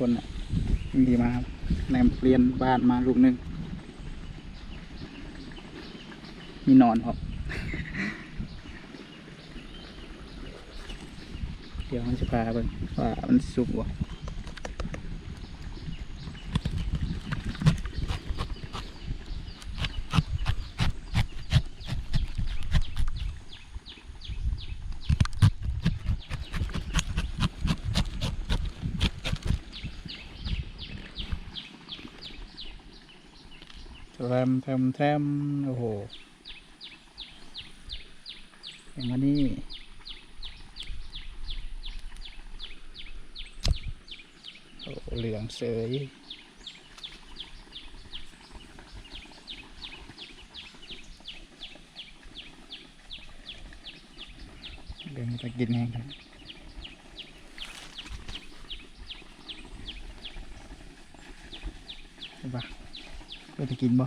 คนอ่ะดีมาครับในเรียนบ้านมาลูกนึงมีนอนครับเดี๋ยวมันจะพาเบิ่งว่ามันสุกบ่แทมโอ้โหอย่างนี้โอ้เหลืองเสยเดี๋ยวมันจะกินแห้งกันใช่ปะเราจะกินบ่